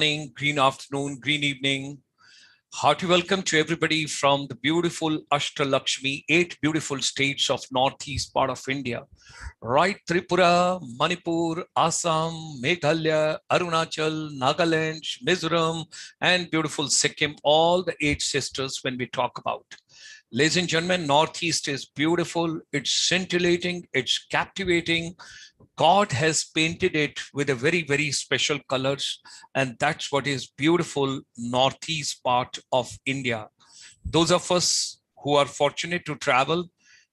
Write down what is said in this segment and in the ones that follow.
morning, green afternoon, green evening. Hearty welcome to everybody from the beautiful Ashtalakshmi, 8 beautiful states of northeast part of India. Right, Tripura, Manipur, Assam, Meghalaya, Arunachal, Nagaland, Mizoram, and beautiful Sikkim, all the 8 sisters when we talk about. Ladies and gentlemen, Northeast is beautiful, it's scintillating, it's captivating. God has painted it with a very, very special colors, and that's what is beautiful Northeast part of India. Those of us who are fortunate to travel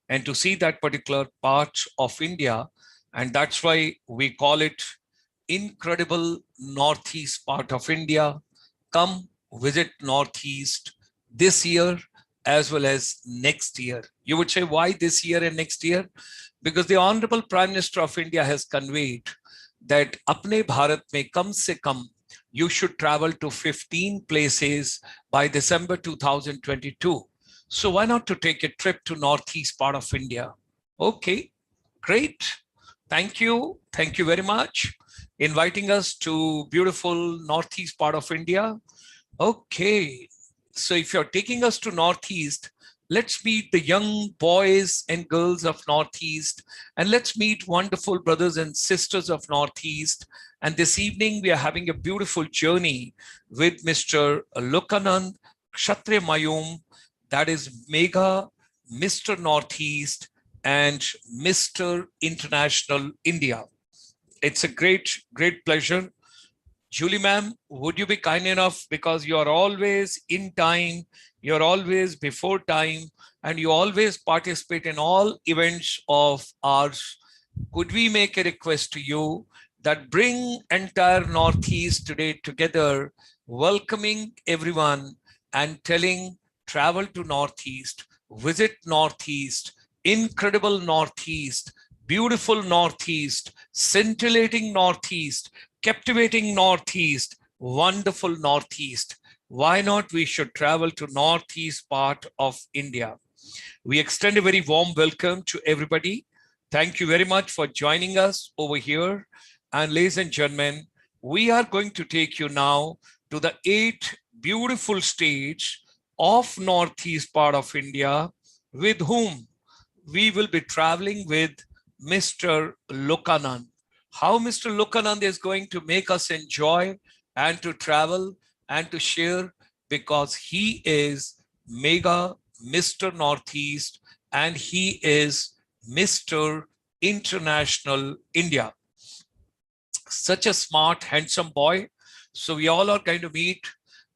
and to see that particular part of India, and that's why we call it incredible Northeast part of India. Come visit Northeast this year as well as next year. You would say, why this year and next year? Because the Honorable Prime Minister of India has conveyed that apne Bharat mein kam se kam, you should travel to 15 places by December 2022. So why not to take a trip to Northeast part of India? Okay, great. Thank you. Thank you very much. Inviting us to beautiful Northeast part of India. Okay. So if you're taking us to Northeast, let's meet the young boys and girls of Northeast, and let's meet wonderful brothers and sisters of Northeast. And this evening, we are having a beautiful journey with Mr. Lukanand Kshetrimayum, that is Mega Mister Northeast and Mr. International India. It's a great, great pleasure. Julie ma'am, would you be kind enough, because you are always in time, you're always before time, and you always participate in all events of ours. Could we make a request to you that bring entire Northeast today together, welcoming everyone and telling travel to Northeast, visit Northeast, incredible Northeast, beautiful Northeast, scintillating Northeast, captivating Northeast, wonderful Northeast. Why not we should travel to Northeast part of India? We extend a very warm welcome to everybody. Thank you very much for joining us over here. And ladies and gentlemen, we are going to take you now to the 8 beautiful states of Northeast part of India, with whom we will be traveling with Mr. Lukanand. How Mr. Lukanand is going to make us enjoy and to travel and to share, because he is Mega Mr. Northeast and he is Mr. International India. Such a smart, handsome boy. So we all are going to meet.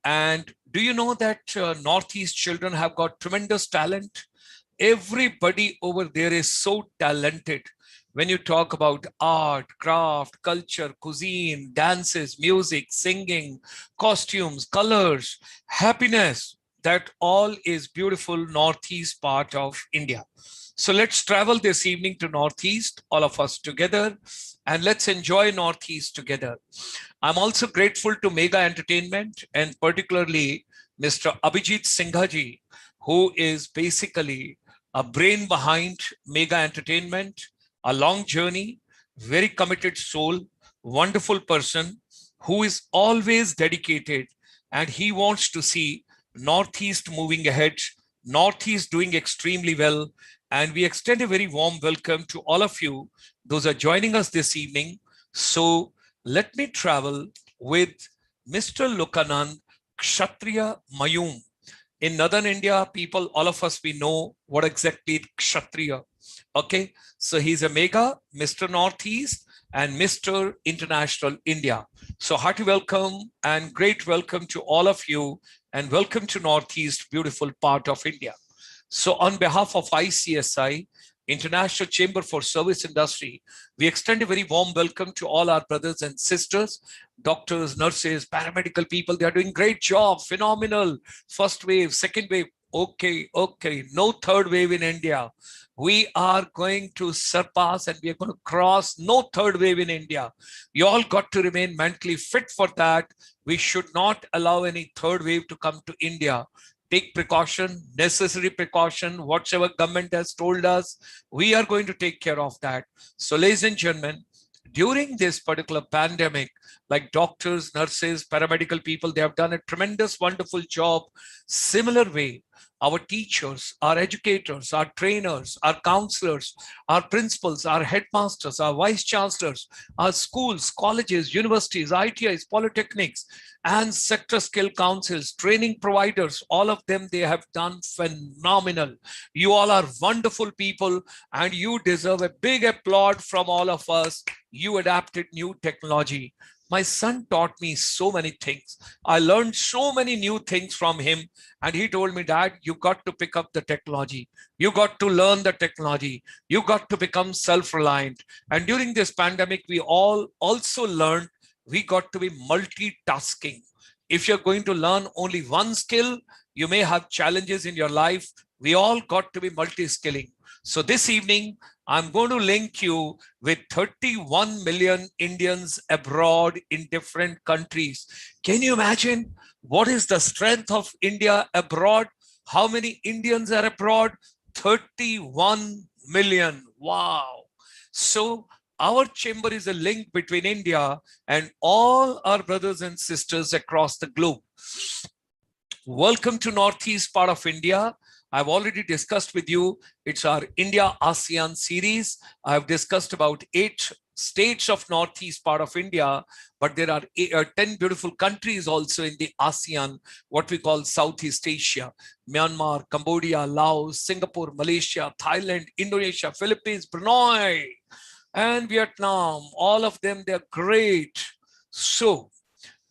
And do you know that Northeast children have got tremendous talent? Everybody over there is so talented. When you talk about art, craft, culture, cuisine, dances, music, singing, costumes, colors, happiness, that all is beautiful Northeast part of India. So let's travel this evening to Northeast, all of us together, and let's enjoy Northeast together. I'm also grateful to Mega Entertainment, and particularly Mr. Abhijit Singhaji, who is basically a brain behind Mega Entertainment. A long journey, very committed soul, wonderful person who is always dedicated, and he wants to see Northeast moving ahead, Northeast doing extremely well. And we extend a very warm welcome to all of you, those are joining us this evening. So let me travel with Mr. Lukanand Kshetrimayum. In Northern India, people, all of us, we know what exactly Kshatriya. Okay, so he's a Mega Mr. Northeast and Mr. International India. So hearty welcome and great welcome to all of you, and welcome to Northeast, beautiful part of India. So on behalf of ICSI, International Chamber for Service Industry, we extend a very warm welcome to all our brothers and sisters, doctors, nurses, paramedical people. They are doing great job, phenomenal. First wave, second wave. Okay, no third wave in India. We are going to surpass and we are going to cross no third wave in India. You all got to remain mentally fit for that. We should not allow any third wave to come to India. Take precaution, necessary precaution, whatever government has told us, we are going to take care of that. So ladies and gentlemen, during this particular pandemic, like doctors, nurses, paramedical people. They have done a tremendous, wonderful job. Similar way, our teachers, our educators, our trainers, our counselors, our principals, our headmasters, our vice chancellors, our schools, colleges, universities, ITIs, polytechnics, and sector skill councils, training providers, all of them, they have done phenomenal. You all are wonderful people and you deserve a big applaud from all of us. You adapted new technology. My son taught me so many things. I learned so many new things from him. And he told me, Dad, you got to pick up the technology. You got to learn the technology. You got to become self-reliant. And during this pandemic, we all also learned we got to be multitasking. If you're going to learn only one skill, you may have challenges in your life. We all got to be multi-skilling. So this evening, I'm going to link you with 31 million Indians abroad in different countries. Can you imagine what is the strength of India abroad? How many Indians are abroad? 31 million. Wow. So our chamber is a link between India and all our brothers and sisters across the globe. Welcome to Northeast part of India. I've already discussed with you, it's our India ASEAN series. I've discussed about 8 states of Northeast part of India, but there are 10 beautiful countries also in the ASEAN, what we call Southeast Asia: Myanmar, Cambodia, Laos, Singapore, Malaysia, Thailand, Indonesia, Philippines, Brunei, and Vietnam. All of them, they're great. So,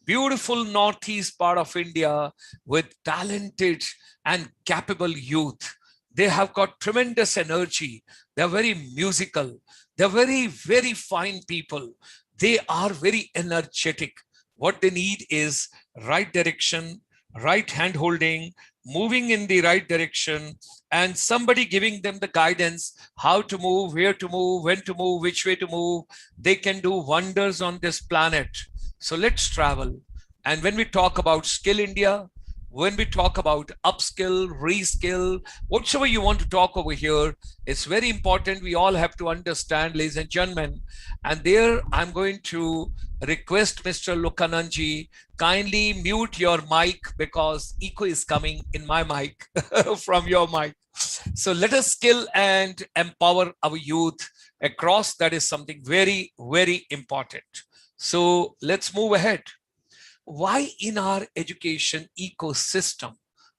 beautiful Northeast part of India with talented and capable youth. They have got tremendous energy. They're very musical. They're very, very fine people. They are very energetic. What they need is right direction, right hand holding, moving in the right direction, and somebody giving them the guidance, how to move, where to move, when to move, which way to move. They can do wonders on this planet. So let's travel. And when we talk about Skill India, when we talk about upskill, reskill, whatever you want to talk over here, it's very important. We all have to understand, ladies and gentlemen. And there I'm going to request Mr. Lukanand, kindly mute your mic because echo is coming in my mic from your mic. So let us skill and empower our youth across. That is something very, very important. So let's move ahead. Why in our education ecosystem,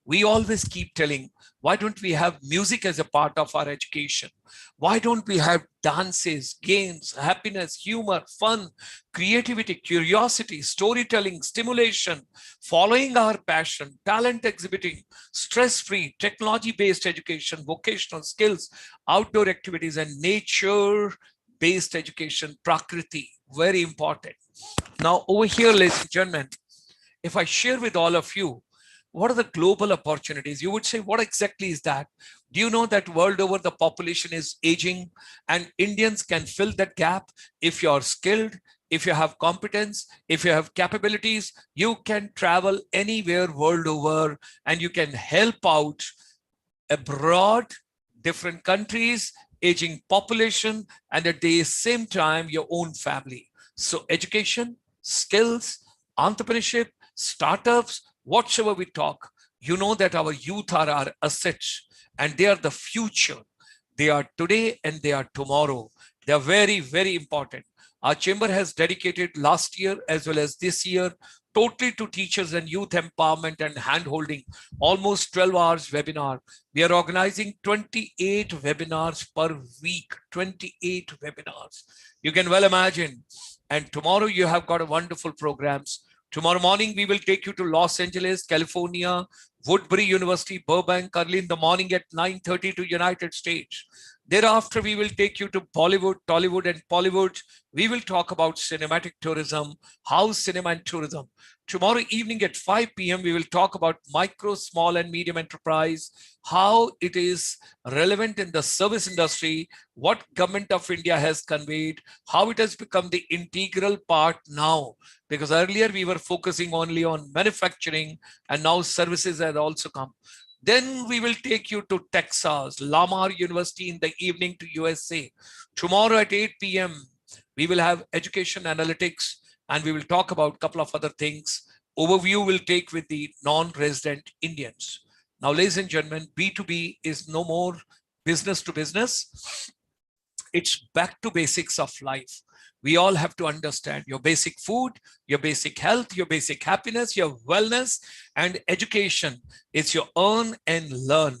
we always keep telling, why don't we have music as a part of our education? Why don't we have dances, games, happiness, humor, fun, creativity, curiosity, storytelling, stimulation, following our passion, talent exhibiting, stress-free, technology-based education, vocational skills, outdoor activities, and nature-based education, prakriti, very important. Now over here, ladies and gentlemen, if I share with all of you, what are the global opportunities? You would say, what exactly is that? Do you know that world over the population is aging and Indians can fill that gap? If you're skilled, if you have competence, if you have capabilities, you can travel anywhere world over and you can help out abroad, different countries, aging population, and at the same time, your own family. So education, skills, entrepreneurship, startups, whatsoever we talk, you know that our youth are our assets and they are the future. They are today and they are tomorrow. They are very, very important. Our chamber has dedicated last year as well as this year totally to teachers and youth empowerment and hand-holding, almost 12 hours webinar. We are organizing 28 webinars per week, 28 webinars. You can well imagine. And tomorrow you have got a wonderful programs. Tomorrow morning, we will take you to Los Angeles, California, Woodbury University, Burbank, early in the morning at 9:30 to United States. Thereafter, we will take you to Bollywood, Tollywood, and Pollywood. We will talk about cinematic tourism, house cinema and tourism. Tomorrow evening at 5 p.m., we will talk about micro, small, and medium enterprise, how it is relevant in the service industry, what Government of India has conveyed, how it has become the integral part now. Because earlier we were focusing only on manufacturing and now services have also come. Then we will take you to Texas, Lamar University in the evening to USA. Tomorrow at 8 p.m., we will have education analytics, and we will talk about a couple of other things. Overview will take with the non-resident Indians. Now, ladies and gentlemen, B2B is no more business to business. It's back to basics of life. We all have to understand your basic food, your basic health, your basic happiness, your wellness, and education. It's your earn and learn.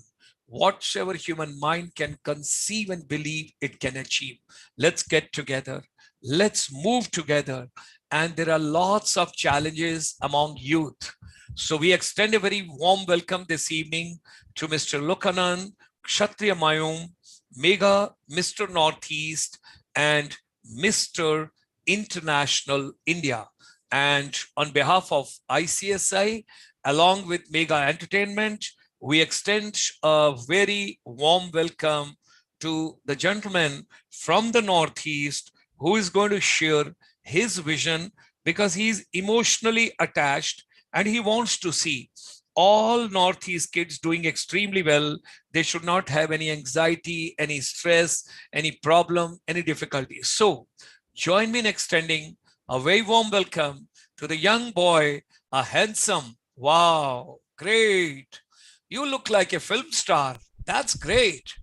Whatever human mind can conceive and believe, it can achieve. Let's get together. Let's move together. And there are lots of challenges among youth. So we extend a very warm welcome this evening to Mr. Lukanand Kshetrimayum, Mega Mister Northeast, and Mr. International India. And on behalf of ICSI, along with Mega Entertainment, we extend a very warm welcome to the gentleman from the Northeast who is going to share his vision, because he's emotionally attached and he wants to see all Northeast kids doing extremely well. They should not have any anxiety, any stress, any problem, any difficulty. So join me in extending a very warm welcome to the young boy, a handsome, wow, great. You look like a film star. That's great.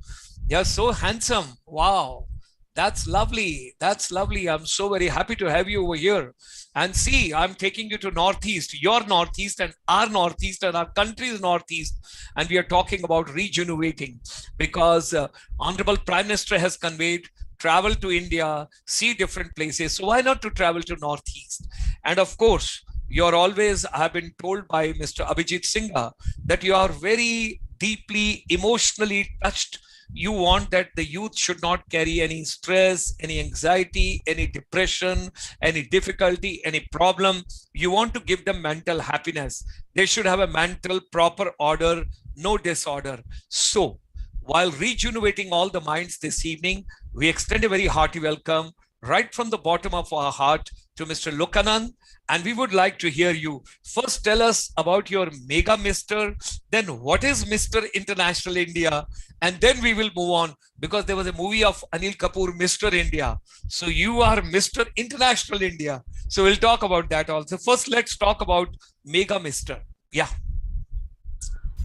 You're so handsome. Wow. That's lovely. That's lovely. I'm so very happy to have you over here. And see, I'm taking you to Northeast, your Northeast and our country's Northeast. And we are talking about regenerating, because Honorable Prime Minister has conveyed travel to India, see different places. So why not to travel to Northeast? And of course, you're always, I've been told by Mr. Abhijit Singha that you are very deeply emotionally touched. You want that the youth should not carry any stress, any anxiety, any depression, any difficulty, any problem. You want to give them mental happiness. They should have a mental proper order, no disorder. So while rejuvenating all the minds this evening, we extend a very hearty welcome right from the bottom of our heart to Mr. Lukanand, and we would like to hear you. First, tell us about your Mega Mister, then what is Mr. International India, and then we will move on, because there was a movie of Anil Kapoor, Mr. India. So you are Mr. International India. So we'll talk about that also. First, let's talk about Mega Mister. Yeah.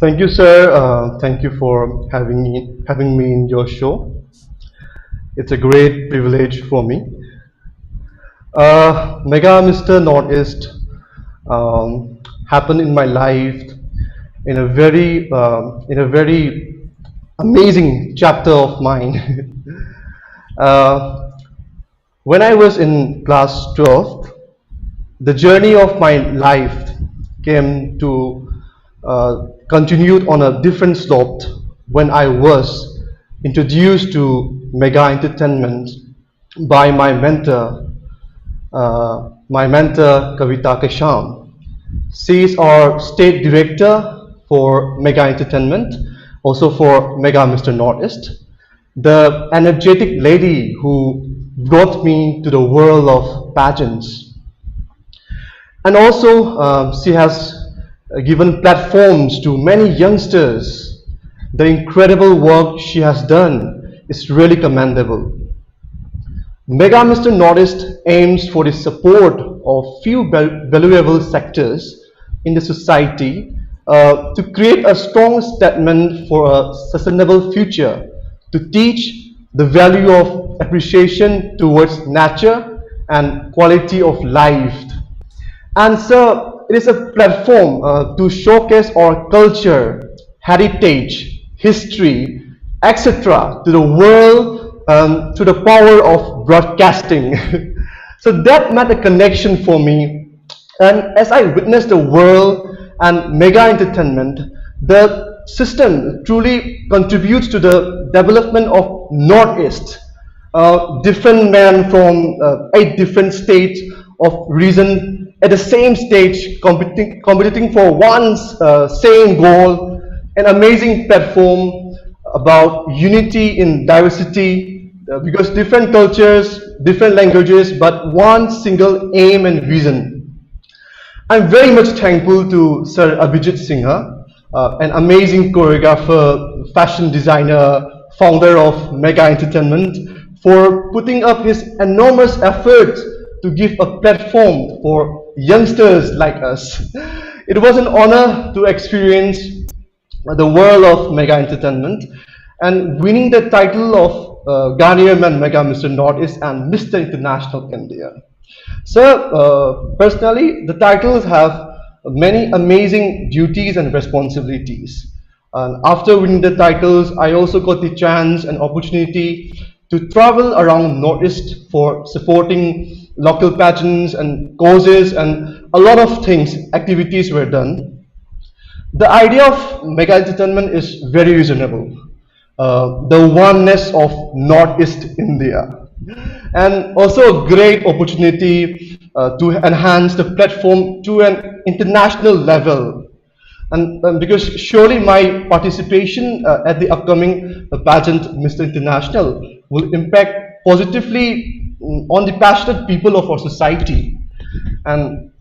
Thank you, sir. Thank you for having me in your show. It's a great privilege for me. Mega Mister Northeast happened in my life in a very amazing chapter of mine. When I was in class 12, the journey of my life came to continued on a different slope when I was introduced to Mega Entertainment by my mentor, Kavita Kesham. She is our state director for Mega Entertainment, also for Mega Mister Northeast, the energetic lady who brought me to the world of pageants. And also, she has given platforms to many youngsters. The incredible work she has done is really commendable. Mega Mister Northeast aims for the support of few valuable sectors in the society to create a strong statement for a sustainable future, to teach the value of appreciation towards nature and quality of life. And so it is a platform to showcase our culture, heritage, history, etc. to the world through the power of broadcasting. So that made a connection for me. And as I witnessed the world and Mega Entertainment, the system truly contributes to the development of Northeast. Different men from 8 different states of region at the same stage competing for one same goal, an amazing platform about unity in diversity, because different cultures, different languages, but one single aim and vision. I'm very much thankful to Sir Abhijit Singha, an amazing choreographer, fashion designer, founder of Mega Entertainment, for putting up his enormous effort to give a platform for youngsters like us. It was an honor to experience the world of mega entertainment and winning the title of Garnier Mega Mister Northeast and Mr. International India. So, personally, the titles have many amazing duties and responsibilities. And after winning the titles, I also got the chance and opportunity to travel around Northeast for supporting local pageants and causes, and a lot of things, activities were done. The idea of mega entertainment is very reasonable. The oneness of Northeast India, and also a great opportunity to enhance the platform to an international level. And because surely my participation at the upcoming pageant Mr. International will impact positively on the passionate people of our society. And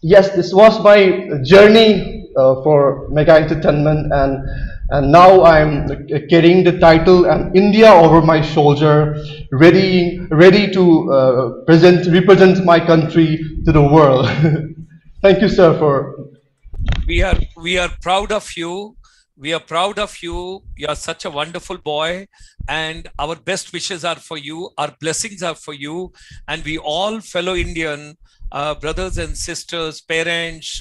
yes, this was my journey for mega entertainment, and now I'm carrying the title and India over my shoulder, ready to represent my country to the world. Thank you, sir, for. We are proud of you. We are proud of you. You are such a wonderful boy, and our best wishes are for you. Our blessings are for you, and we all fellow Indian brothers and sisters, parents,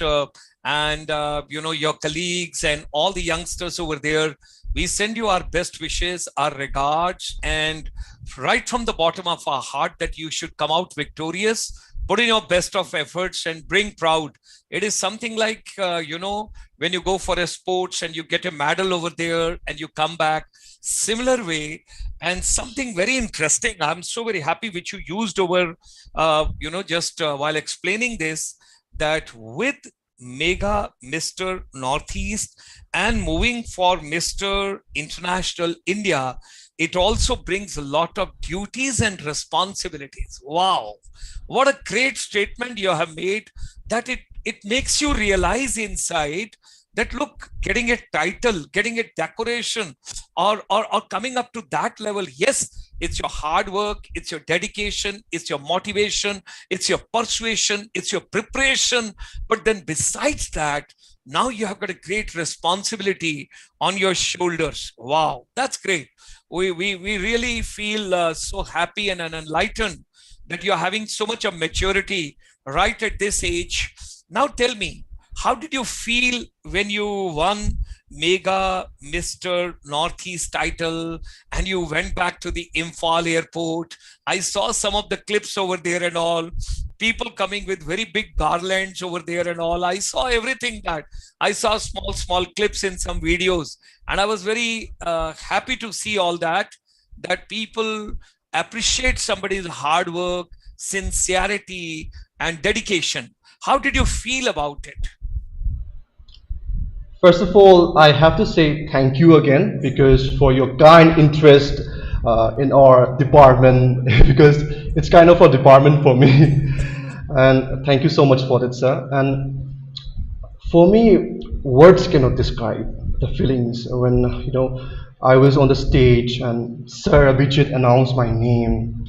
and your colleagues and all the youngsters over there. We send you our best wishes, our regards, and right from the bottom of our heart that you should come out victorious. Put in your best of efforts and bring proud. It is something like, when you go for a sports and you get a medal over there and you come back, similar way. And something very interesting, I'm so very happy which you used over, just while explaining this, that with Mega Mister Northeast and moving for Mr. International India, it also brings a lot of duties and responsibilities. Wow, what a great statement you have made, that it makes you realize inside that, look, getting a title, getting a decoration, or coming up to that level, yes, it's your hard work, it's your dedication, it's your motivation, it's your persuasion, it's your preparation. But then besides that, now you have got a great responsibility on your shoulders. Wow, that's great. We really feel so happy and enlightened that you're having so much of maturity right at this age. Now tell me, how did you feel when you won Mega Mister Northeast title and you went back to the Imphal airport? I saw some of the clips over there and all, people coming with very big garlands over there and all. I saw everything that. I saw small clips in some videos, and I was very happy to see all that people appreciate somebody's hard work, sincerity, and dedication. How did you feel about it? First of all, I have to say thank you again, because for your kind interest in our department, because it's kind of a department for me. And thank you so much for that, sir. And for me, words cannot describe the feelings when I was on the stage and Sir Abhijit announced my name.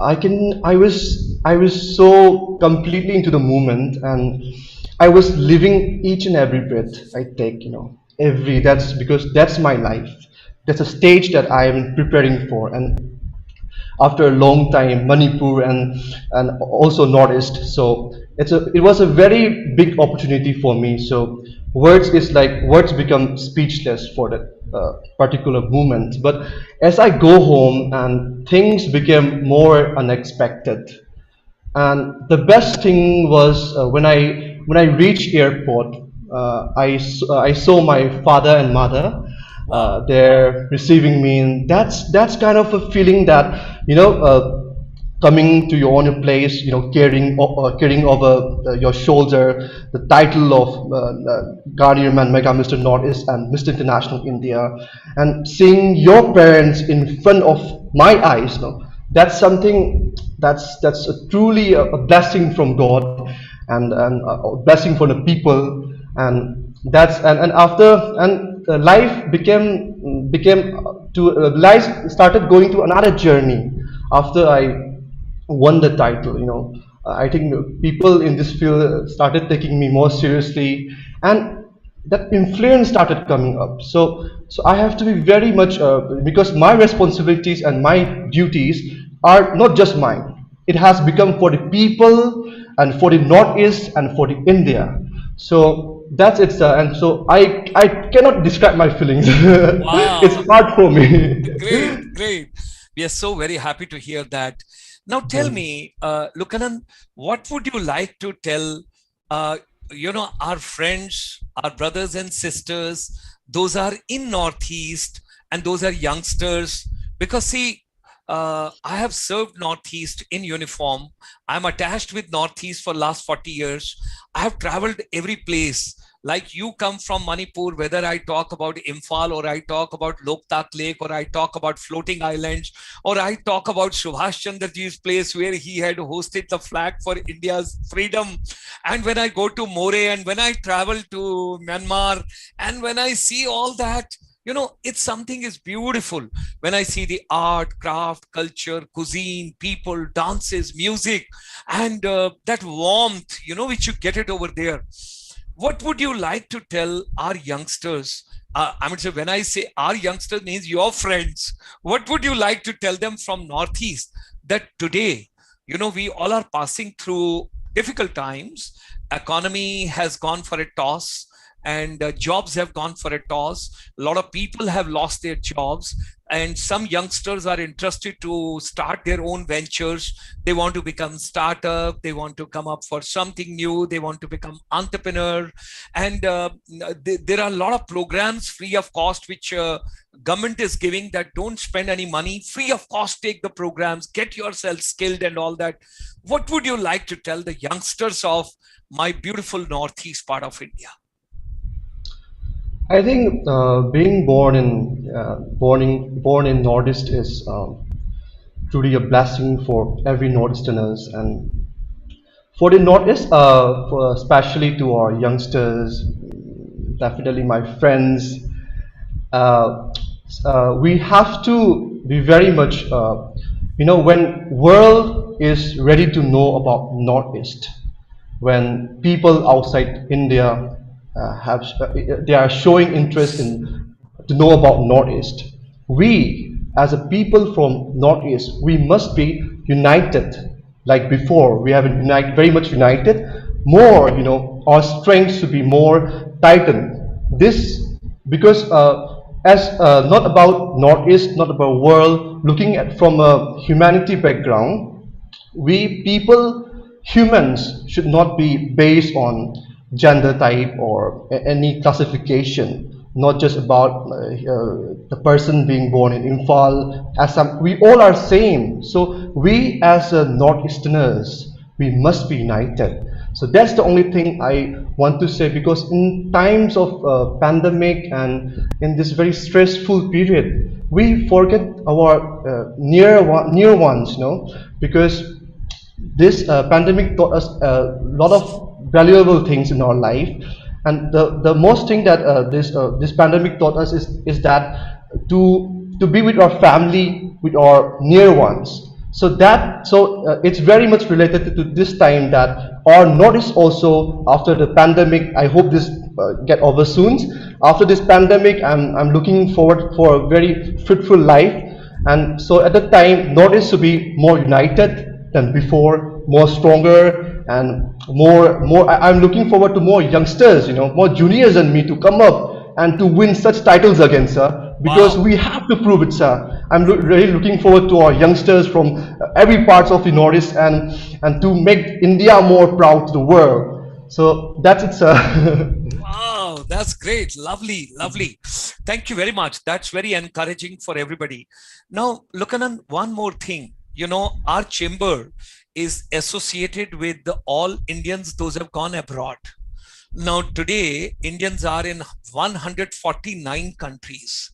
I was so completely into the moment, and I was living each and every breath I take, that's because that's my life. That's a stage that I am preparing for. And after a long time, Manipur and also Northeast. So it was a very big opportunity for me. So words become speechless for that particular moment. But as I go home, and things became more unexpected. And the best thing was when I reached airport, I saw my father and mother there receiving me, and that's kind of a feeling that coming to your own place, carrying over your shoulder the title of Garnier Mega Mister Northeast and Mr. International India, and seeing your parents in front of my eyes. That's something that's truly a blessing from God, and a blessing for the people. And life life started going to another journey after won the title. I think people in this field started taking me more seriously, and that influence started coming up. So I have to be very much because my responsibilities and my duties are not just mine. It has become for the people and for the Northeast and for the India. So that's it, sir. And so I cannot describe my feelings. It's Wow. hard for me. Great, great. We are so very happy to hear that. Now tell me, Lukanand, what would you like to tell, our friends, our brothers and sisters, those are in Northeast and those are youngsters? Because see, I have served Northeast in uniform. I'm attached with Northeast for last 40 years. I have traveled every place. Like you come from Manipur, whether I talk about Imphal or I talk about Loktak Lake or I talk about floating islands or I talk about Subhash Chandra Ji's place where he had hosted the flag for India's freedom. And when I go to More and when I travel to Myanmar and when I see all that, it's something is beautiful. When I see the art, craft, culture, cuisine, people, dances, music, and that warmth, which you get it over there. What would you like to tell our youngsters? I mean, so when I say our youngsters means your friends, what would you like to tell them from Northeast that today, we all are passing through difficult times. Economy has gone for a toss and jobs have gone for a toss. A lot of people have lost their jobs and some youngsters are interested to start their own ventures. They want to become startup. They want to come up for something new. They want to become entrepreneur. And there are a lot of programs free of cost, which government is giving that don't spend any money, free of cost, take the programs, get yourself skilled and all that. What would you like to tell the youngsters of my beautiful Northeast part of India? I think being born in Northeast is truly a blessing for every Northeasterners, and for the Northeast, especially to our youngsters, definitely my friends. Uh, we have to be very much, when world is ready to know about Northeast, when people outside India they are showing interest in to know about Northeast. We, as a people from Northeast, we must be united. Like before, we have been very much united. More, our strength should be more tightened. This because as not about Northeast, not about world, looking at from a humanity background, we people, humans, should not be based on gender type or any classification, not just about the person being born in Imphal, Assam. We all are same. So we as Northeasterners, we must be united. So that's the only thing I want to say, because in times of pandemic and in this very stressful period, we forget our near ones, because this pandemic taught us a lot of valuable things in our life, and the most thing that this pandemic taught us is that to be with our family, with our near ones. So it's very much related to this time that our notice also after the pandemic. I hope this get over soon. After this pandemic, I'm looking forward for a very fruitful life, and so at that time, notice to be more united than before, more stronger and more. I'm looking forward to more youngsters, more juniors than me to come up and to win such titles again, sir. Because Wow. we have to prove it, sir. I'm really looking forward to our youngsters from every parts of the Northeast and to make India more proud to the world. So that's it, sir. Wow, that's great. Lovely, lovely. Thank you very much. That's very encouraging for everybody. Now, Lukanand, one more thing. Our chamber is associated with all Indians, those who have gone abroad. Now, today, Indians are in 149 countries.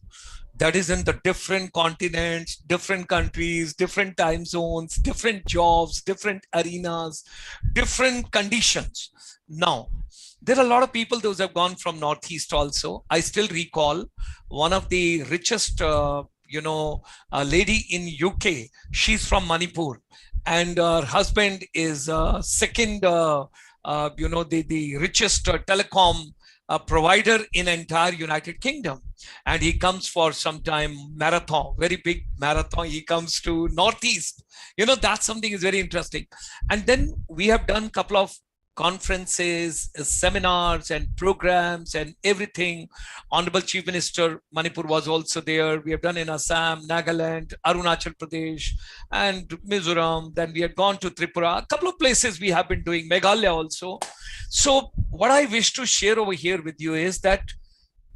That is in the different continents, different countries, different time zones, different jobs, different arenas, different conditions. Now, there are a lot of people, those have gone from Northeast also. I still recall one of the richest, lady in UK. She's from Manipur. and her husband is second, the richest telecom provider in entire United Kingdom. And he comes for some time marathon, very big marathon. He comes to Northeast. That's something is very interesting. And then we have done a couple of conferences, seminars and programs and everything. Honorable Chief Minister Manipur was also there. We have done in Assam, Nagaland, Arunachal Pradesh and Mizoram. Then we had gone to Tripura, a couple of places we have been doing, Meghalaya also. So what I wish to share over here with you is that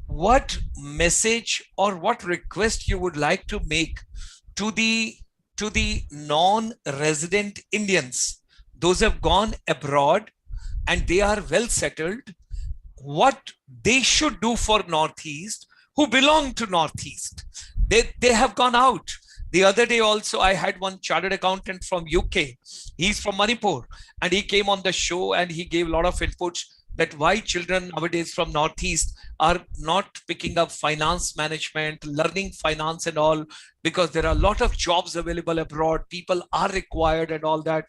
what message or what request you would like to make to the non-resident Indians, those who have gone abroad and they are well settled, what they should do for Northeast, who belong to Northeast. They have gone out. The other day also, I had one chartered accountant from UK. He's from Manipur, and he came on the show and he gave a lot of inputs that why children nowadays from Northeast are not picking up finance management, learning finance and all, because there are a lot of jobs available abroad. People are required and all that.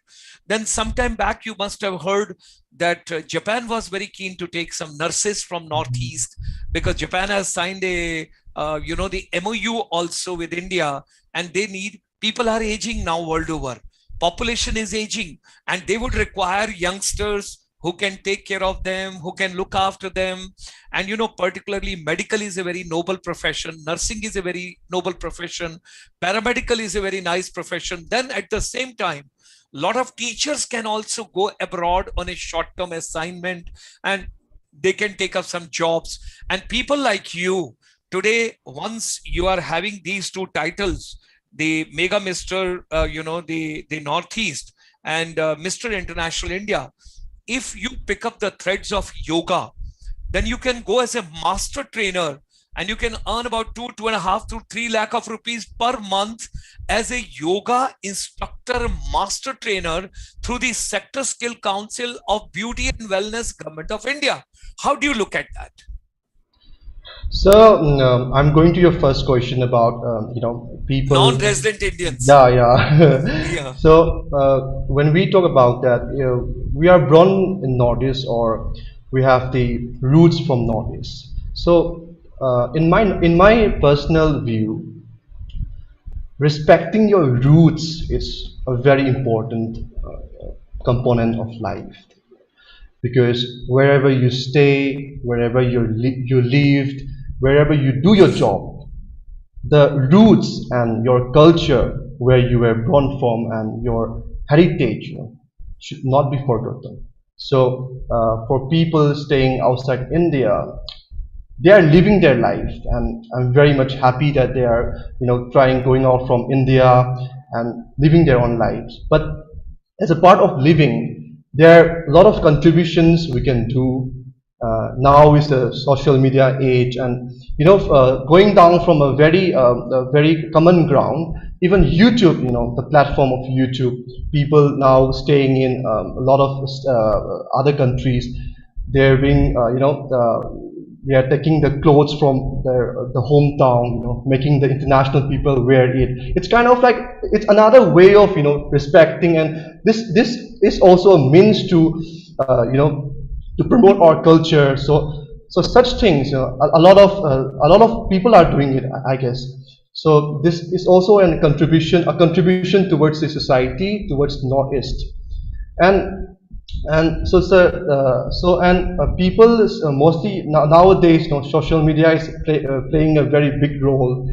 Then sometime back, you must have heard that Japan was very keen to take some nurses from Northeast, because Japan has signed the MOU also with India, and they need, people are aging now world over. Population is aging, and they would require youngsters who can take care of them, who can look after them. And, particularly medical is a very noble profession. Nursing is a very noble profession. Paramedical is a very nice profession. Then at the same time, a lot of teachers can also go abroad on a short-term assignment, and they can take up some jobs. And people like you, today, once you are having these two titles, the Mega Mister, the Northeast, and Mr. International India, if you pick up the threads of yoga, then you can go as a master trainer and you can earn about 2.5 to 3 lakh of rupees per month as a yoga instructor, master trainer through the Sector Skill Council of Beauty and Wellness Government of India. How do you look at that? So I'm going to your first question about people, non-resident Indians. Yeah. So when we talk about that, we are born in Northeast, or we have the roots from Northeast. So in my personal view, respecting your roots is a very important component of life, because wherever you stay, wherever you lived, wherever you do your job, the roots and your culture, where you were born from, and your heritage, should not be forgotten. So for people staying outside India, they are living their life, and I'm very much happy that they are going out from India and living their own lives. But as a part of living, there are a lot of contributions we can do. Now is the social media age, and going down from a very common ground, even YouTube, the platform of YouTube, people now staying in a lot of other countries, they're being they are taking the clothes from the hometown, making the international people wear it. It's kind of like, it's another way of respecting, and this is also a means to to promote our culture. So such things, a lot of people are doing it, I guess. So this is also a contribution towards the society, towards Northeast. And so people mostly nowadays, social media is playing a very big role.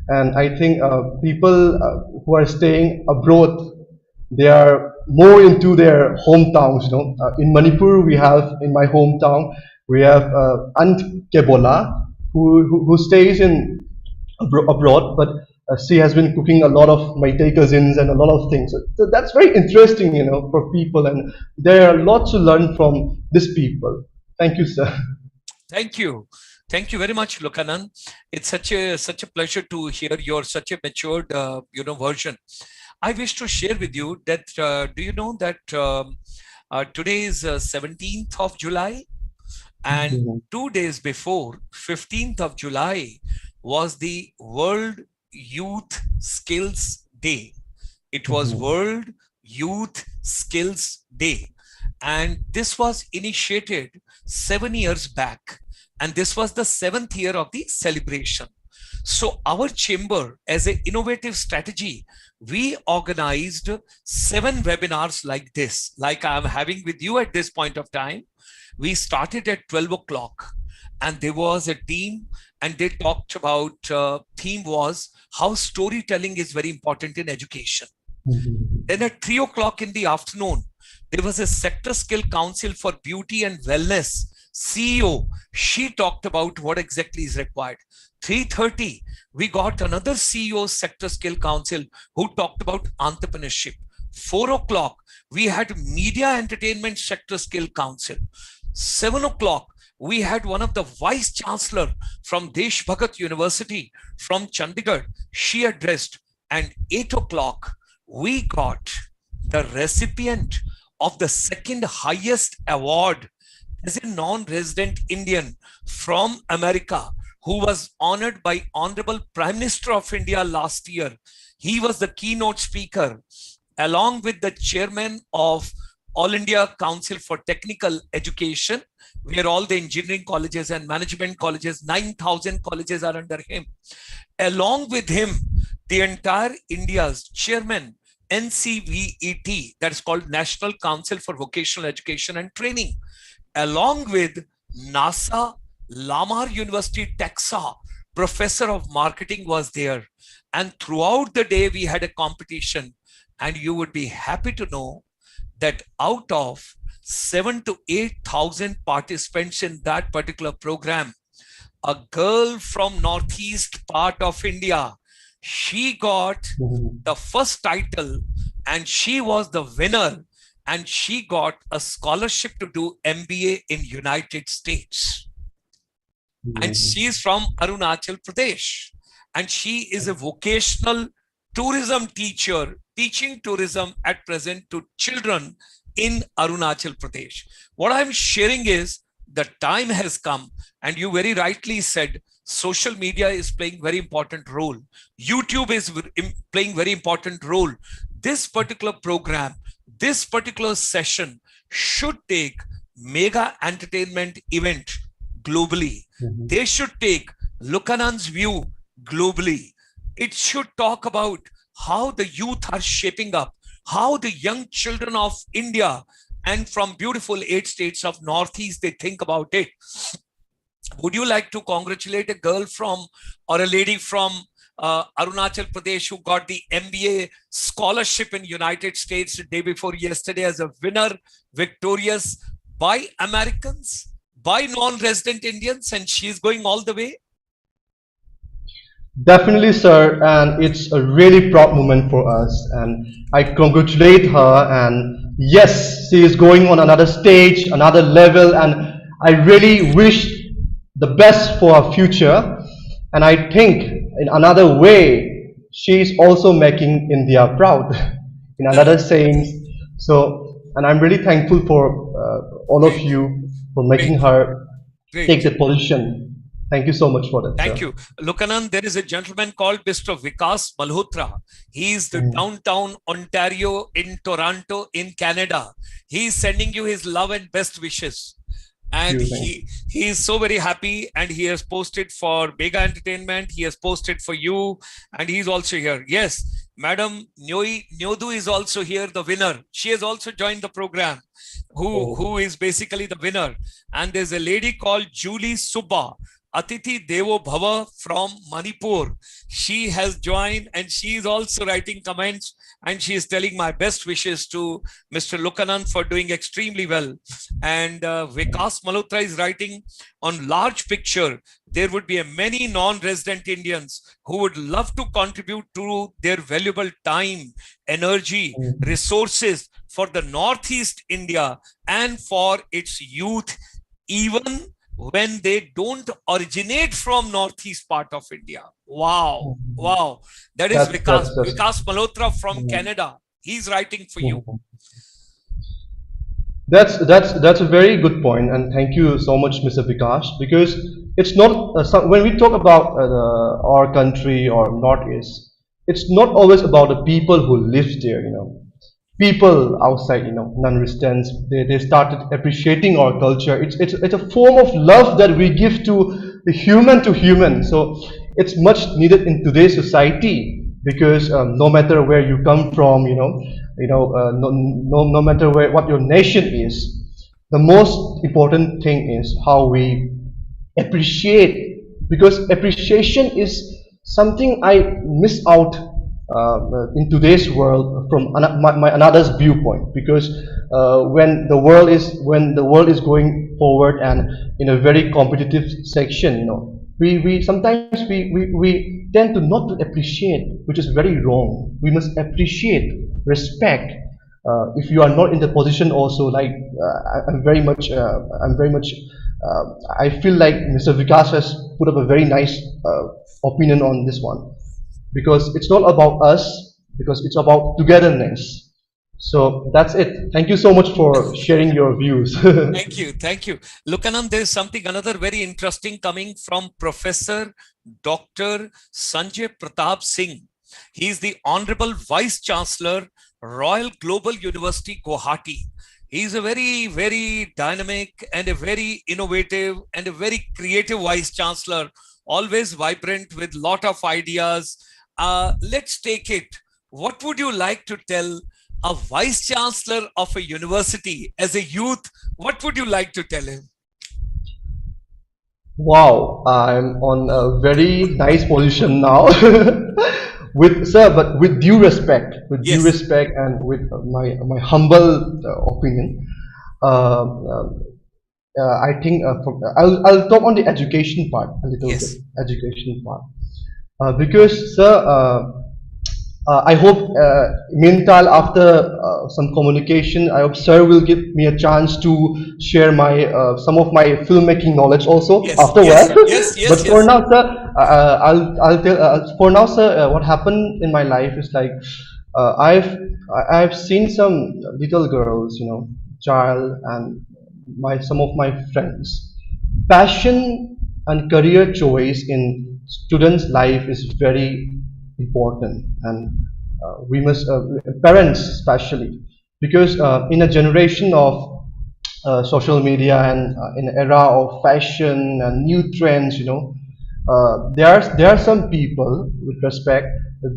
And I think people who are staying abroad, they are more into their hometowns. In Manipur, in my hometown, we have Aunt Kebola, who stays in abroad, but she has been cooking a lot of Meitai cousins and a lot of things. So that's very interesting, for people, and there are lots to learn from these people. Thank you, sir. Thank you. Thank you very much, Lukanand. It's such a pleasure to hear your such a matured, version. I wish to share with you that, do you know that today is 17th of July, and 2 days before, 15th of July, was the World Youth Skills Day. It was World Youth Skills Day. And this was initiated 7 years back. And this was the 7th year of the celebration. So our chamber, as an innovative strategy, we organized 7 webinars like this, like I'm having with you at this point of time. We started at 12 o'clock and there was a team and they talked about, theme was how storytelling is very important in education. Then at 3 o'clock in the afternoon, there was a sector skill council for beauty and wellness CEO. She talked about what exactly is required. 3:30, we got another CEO sector skill council who talked about entrepreneurship. 4 o'clock, we had media entertainment sector skill council. 7 o'clock, we had one of the vice chancellor from Desh Bhagat University from Chandigarh. She addressed. And 8 o'clock, we got the recipient of the 2nd highest award as a non-resident Indian from America, who was honored by Honorable Prime Minister of India last year. He was the keynote speaker, along with the chairman of All India Council for Technical Education, where all the engineering colleges and management colleges, 9,000 colleges are under him. Along with him, the entire India's chairman, NCVET, that's called National Council for Vocational Education and Training, along with NASA, Lamar University, Texas, professor of marketing was there. And throughout the day, we had a competition. And you would be happy to know that out of 7,000 to 8,000 participants in that particular program, a girl from Northeast part of India, she got the first title and she was the winner. And she got a scholarship to do MBA in United States. And she is from Arunachal Pradesh. And she is a vocational tourism teacher, teaching tourism at present to children in Arunachal Pradesh. What I'm sharing is the time has come, and you very rightly said, social media is playing very important role. YouTube is playing very important role. This particular program, this particular session should take mega entertainment event globally. They should take Lukanand's view globally. It should talk about how the youth are shaping up, how the young children of India and from beautiful 8 states of Northeast, they think about it. Would you like to congratulate a girl from or a lady from Arunachal Pradesh who got the MBA scholarship in United States the day before yesterday as a winner, victorious by Americans, by non-resident Indians, and she's going all the way? Definitely, sir, and it's a really proud moment for us, and I congratulate her. And yes, she is going on another stage, another level, and I really wish the best for her future. And I think in another way, she is also making India proud in another sense. So, and I'm really thankful for all of you for making her take the position. Thank you so much for that. Thank you. Lukanand, there is a gentleman called Mr. Vikas Malhotra. He is the downtown Ontario in Toronto in Canada. He is sending you his love and best wishes. And he is so very happy, and he has posted for Mega Entertainment. He has posted for you, and he's also here. Yes, Madam Nyodu is also here, the winner. She has also joined the program, who is basically the winner. And there's a lady called Julie Subba, Atithi Devo Bhava from Manipur. She has joined and she is also writing comments, and she is telling my best wishes to Mr. Lukanand for doing extremely well. And Vikas Malhotra is writing on large picture. There would be many non-resident Indians who would love to contribute to their valuable time, energy, resources for the Northeast India and for its youth, even when they don't originate from Northeast part of India. Wow. Wow. That is Vikas Malhotra from Canada. He's writing for you. That's a very good point, and thank you so much, Mr. Vikas, because it's not when we talk about our country or Northeast, it's not always about the people who live there. people outside, non-residents, they started appreciating our culture. It's a form of love that we give to human. So it's much needed in today's society, because no matter where you come from, no matter what your nation is, the most important thing is how we appreciate, because appreciation is something I miss out in today's world from my another's viewpoint, because when the world is going forward and in a very competitive section, we sometimes we tend to not to appreciate, which is very wrong. We must appreciate, respect. If you are not in the position also, like I'm very much I feel like Mr. Vikas has put up a very nice opinion on this one, because it's not about us, because it's about togetherness. So that's it. Thank you so much for sharing your views. Thank you. Lukanand, there is another very interesting coming from Professor Dr. Sanjay Pratap Singh. He is the Honorable Vice Chancellor, Royal Global University, Guwahati. He is a very, very dynamic and a very innovative and a very creative Vice Chancellor, always vibrant with lot of ideas. Let's take it. What would you like to tell a Vice Chancellor of a university as a youth? What would you like to tell him? Wow, I'm on a very nice position now. But with due respect, and with my humble opinion, I think I'll talk on the education part a little bit. Education part, because sir, I hope meanwhile, after some communication, I hope sir will give me a chance to share my some of my filmmaking knowledge also afterwards. But for now, sir, I'll tell. For now, sir, what happened in my life is like I've seen some little girls, child, and some of my friends. Passion and career choice in students' life is very important, and we must parents especially, because in a generation of social media and in an era of fashion and new trends, there are some people, with respect,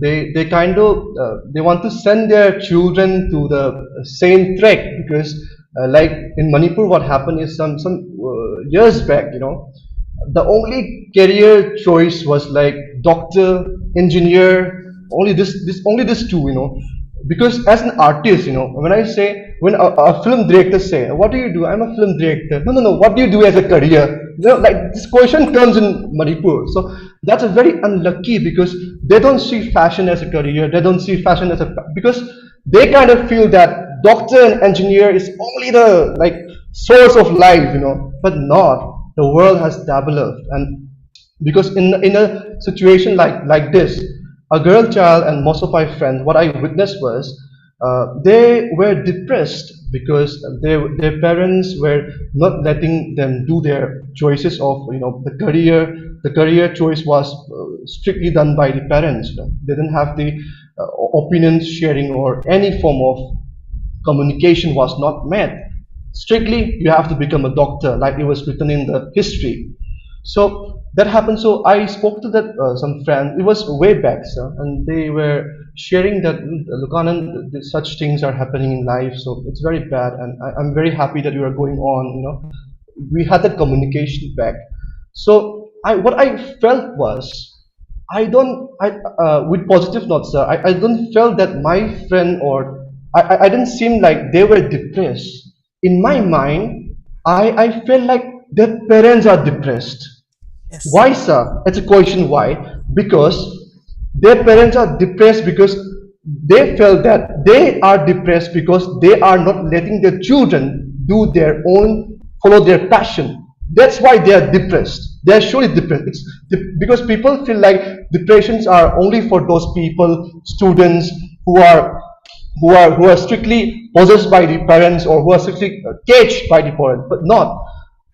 they kind of they want to send their children to the same track, because like in Manipur, what happened is some years back, the only career choice was like doctor, engineer, only this two, because as an artist, when a film director say, what do you do? I'm a film director. No, what do you do as a career? Like this question comes in Manipur. So that's a very unlucky, because they don't see fashion as a career. They don't see fashion as because they kind of feel that doctor and engineer is only the like source of life, but not. The world has developed, and because in a situation like this, a girl child and most of my friends, what I witnessed was they were depressed because their parents were not letting them do their choices of the career. The career choice was strictly done by the parents. They didn't have the opinion sharing, or any form of communication was not met. Strictly, you have to become a doctor, like it was written in the history. So that happened. So I spoke to that some friend. It was way back, sir, and they were sharing that, Lukanand, such things are happening in life. So it's very bad, and I'm very happy that you are going on. We had that communication back. So what I felt was, with positive notes, sir, I don't felt that my friend, or I didn't seem like they were depressed. In my mind, I felt like their parents are depressed. Yes. Why, sir? It's a question why. Because their parents are depressed because they felt that they are depressed because they are not letting their children do their own, follow their passion. That's why they are depressed. They are surely depressed. It's because people feel like depressions are only for those people, students who are strictly possessed by the parents, or who are strictly caged by the parents, but not.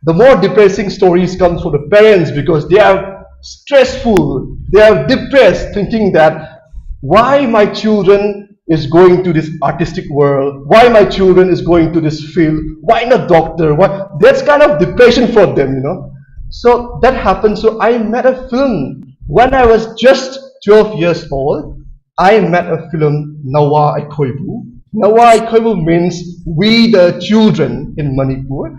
The more depressing stories come from the parents, because they are stressful, they are depressed, thinking that why my children is going to this artistic world? Why my children is going to this field? Why not doctor? Why? That's kind of depression for them, you know. So that happened. So I made a film when I was just 12 years old. I made a film, Nouwa Eikhoibu. Nouwa Eikhoibu means we the children in Manipur.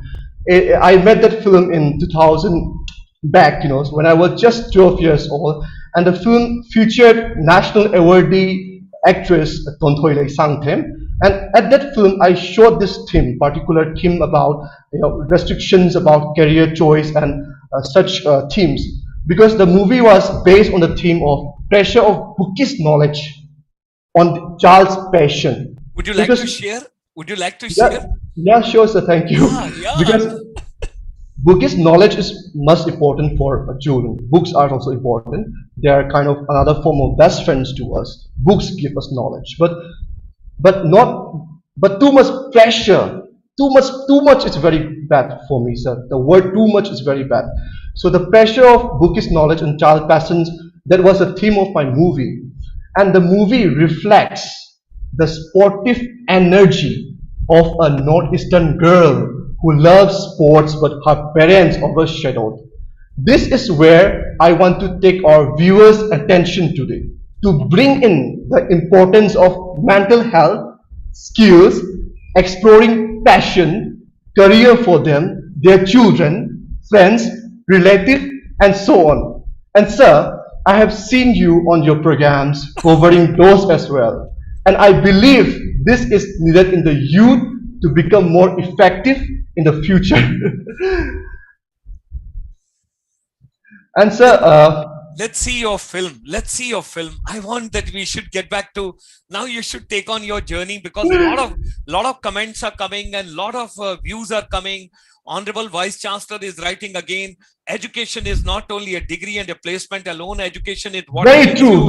I made that film in 2000 back, you know, when I was just 12 years old, and the film featured national awardee actress Tontoile Sangthem. And at that film, I showed this theme, particular theme about, you know, restrictions about career choice and such themes, because the movie was based on the theme of pressure of bookish knowledge on the child's passion. Would you like to share? Would you like to share? Yeah, sure, sir. Thank you. Yeah. Because bookish knowledge is most important for children. Books are also important. They are kind of another form of best friends to us. Books give us knowledge, but too much pressure, too much is very bad for me, sir. The word too much is very bad. So the pressure of bookish knowledge and child passions, that was the theme of my movie, and the movie reflects the sportive energy of a northeastern girl who loves sports but her parents overshadowed. This is where I want to take our viewers' attention today, to bring in the importance of mental health, skills, exploring passion, career for them, their children, friends, relatives, and so on. And sir, I have seen you on your programs covering those as well. And I believe this is needed in the youth to become more effective in the future. And sir, let's see your film. Let's see your film. I want that we should get back to, now you should take on your journey, because a lot of comments are coming and a lot of views are coming. Honorable Vice Chancellor is writing again, education is not only a degree and a placement alone. Education is what very true.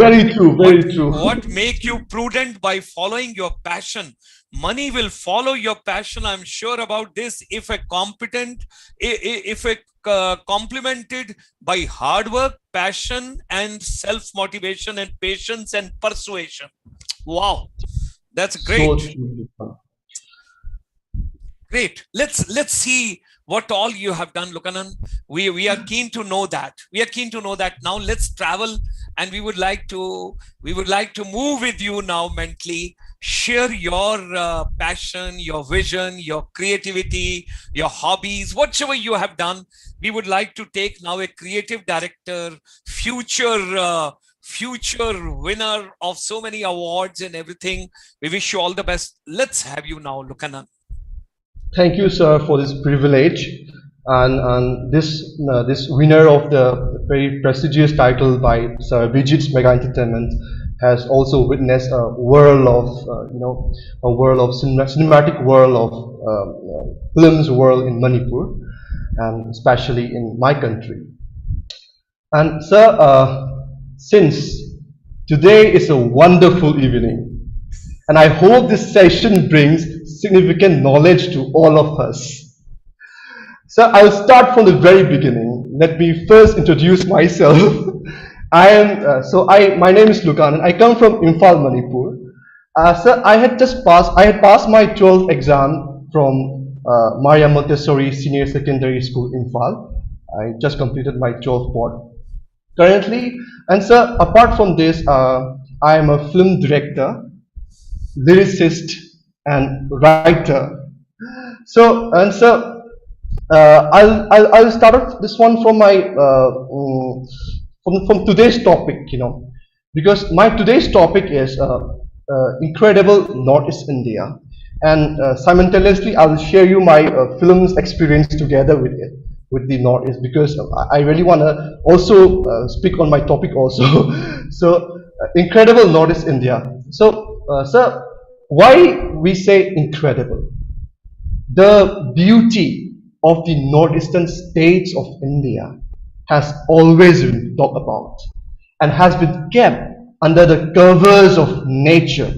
What make you prudent by following your passion. Money will follow your passion. I'm sure about this. If complemented by hard work, passion, and self-motivation, and patience and persuasion. Wow, that's great. So great. Let's see what all you have done, Lukanand. We are keen to know that. Now let's travel, and we would like to move with you now mentally. Share your passion, your vision, your creativity, your hobbies, whatever you have done. We would like to take now a creative director, future winner of so many awards and everything. We wish you all the best. Let's have you now, Lukanand. Thank you, sir, for this privilege, and this winner of the very prestigious title by Sir Vijit's Mega Entertainment has also witnessed a world of cinematic world of films world in Manipur, and especially in my country. And sir, since today is a wonderful evening, and I hope this session brings significant knowledge to all of us. So I'll start from the very beginning. Let me first introduce myself. My name is Lukanand. I come from Imphal, Manipur. Sir, I had passed my 12th exam from Maria Montessori Senior Secondary School, Imphal. I just completed my 12th board currently. And sir, apart from this, I am a film director, lyricist, and writer. So, and sir, I'll start off this one from my from today's topic, you know, because my today's topic is incredible Northeast India, and simultaneously I'll share you my film's experience together with it, with the Northeast, because I really want to also speak on my topic also. So, incredible Northeast India. So, sir, why we say incredible? The beauty of the northeastern states of India has always been talked about and has been kept under the covers of nature.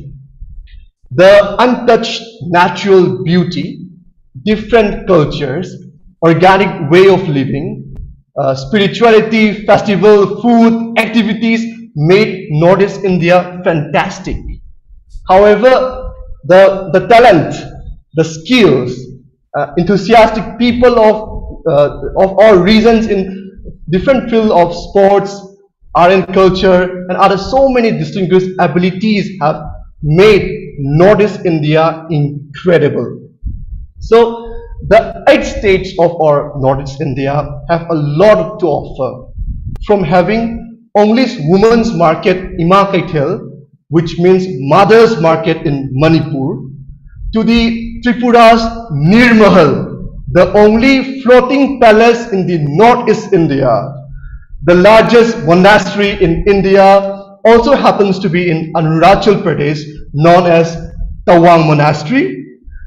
The untouched natural beauty, different cultures, organic way of living, spirituality, festival, food, activities made Northeast India fantastic. However, the talent, the skills, enthusiastic people of all regions in different field of sports, art and culture, and other so many distinguished abilities have made Northeast India incredible. So the 8 states of our Northeast India have a lot to offer. From having only women's market Imakaitel, which means mother's market in Manipur, to the Tripura's Nirmahal, the only floating palace in the Northeast India. The largest monastery in India also happens to be in Arunachal Pradesh, known as Tawang Monastery.